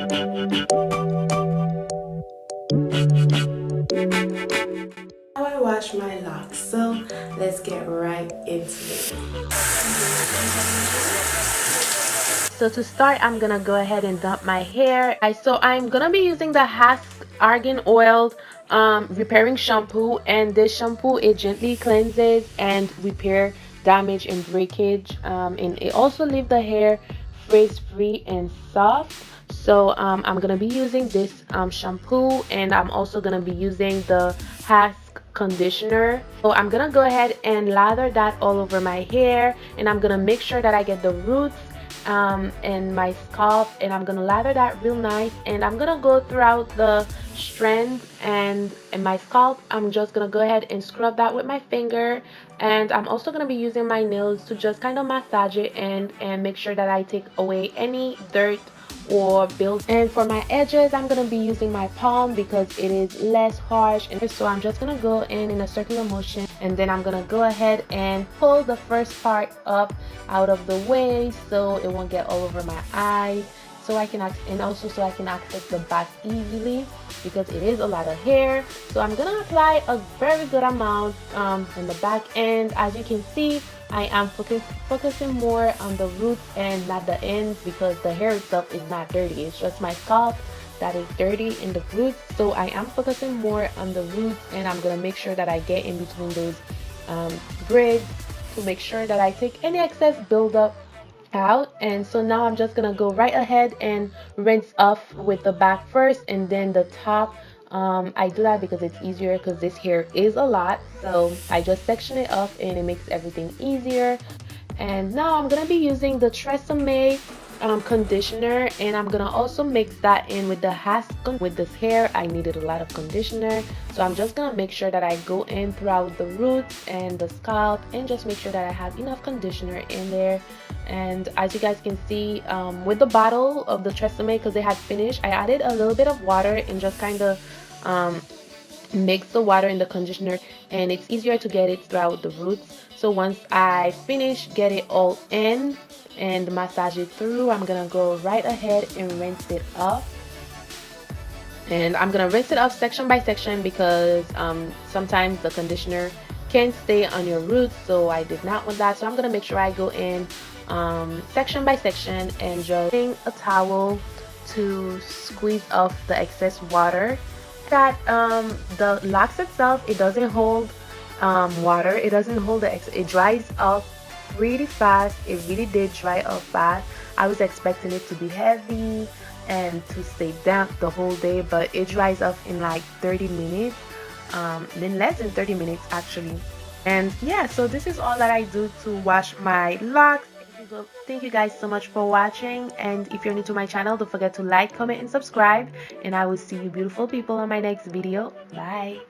Now I wash my locks, so let's get right into it. So to start, I'm gonna go ahead and dump my hair. So I'm gonna be using the Hask Argan Oil repairing shampoo, and this shampoo, it gently cleanses and repair damage and breakage, and it also leaves the hair frizz free and soft. So I'm gonna be using this shampoo, and I'm also gonna be using the Hask conditioner. So I'm gonna go ahead and lather that all over my hair, and I'm gonna make sure that I get the roots and my scalp, and I'm gonna lather that real nice, and I'm gonna go throughout the strands and my scalp. I'm just gonna go ahead and scrub that with my finger, and I'm also gonna be using my nails to just kind of massage it and make sure that I take away any dirt or build. And for my edges, I'm gonna be using my palm because it is less harsh, and so I'm just gonna go in a circular motion, and then I'm gonna go ahead and pull the first part up out of the way so it won't get all over my eyes, so I can so I can access the back easily because it is a lot of hair. So I'm gonna apply a very good amount in the back end. As you can see, I am focusing more on the roots and not the ends because the hair itself is not dirty. It's just my scalp that is dirty in the roots. So I am focusing more on the roots, and I'm gonna make sure that I get in between those braids to make sure that I take any excess buildup out. And so now I'm just gonna go right ahead and rinse off with the back first and then the top. I do that because it's easier because this hair is a lot, so I just section it off and it makes everything easier. And now I'm gonna be using the Tresemme conditioner, and I'm gonna also mix that in with the Hask. With this hair, I needed a lot of conditioner, so I'm just gonna make sure that I go in throughout the roots and the scalp and just make sure that I have enough conditioner in there. And as you guys can see, with the bottle of the Tresemme, because they had finished, I added a little bit of water and just kind of mix the water in the conditioner, and it's easier to get it throughout the roots. So once I finish get it all in and massage it through, I'm gonna go right ahead and rinse it off. And I'm gonna rinse it off section by section because sometimes the conditioner can stay on your roots, so I did not want that. So I'm gonna make sure I go in section by section and just using a towel to squeeze off the excess water. That the locks itself, it doesn't hold water, it doesn't hold it dries up pretty fast. It really did dry up fast. I was expecting it to be heavy and to stay damp the whole day, but it dries up in like 30 minutes, in less than 30 minutes actually. And yeah, so this is all that I do to wash my locks. Thank you guys so much for watching, and if you're new to my channel, don't forget to like, comment, and subscribe, and I will see you beautiful people on my next video. Bye.